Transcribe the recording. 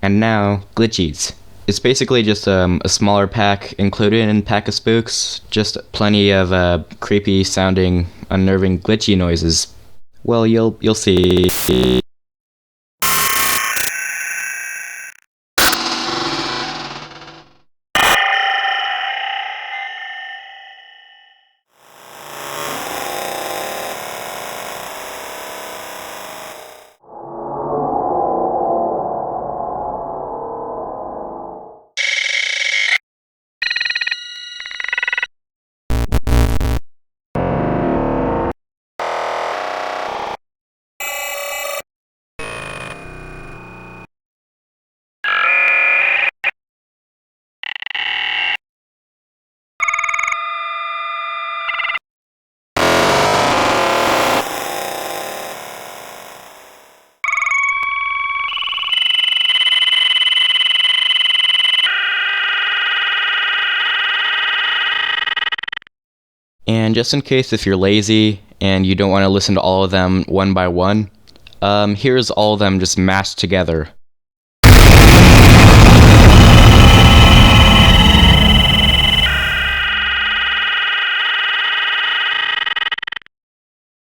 And now, Glitchies. It's basically just a smaller pack included in Pack of Spooks, just plenty of creepy sounding, unnerving glitchy noises. Well, you'll see. And just in case if you're lazy and you don't want to listen to all of them one by one, here's all of them just mashed together.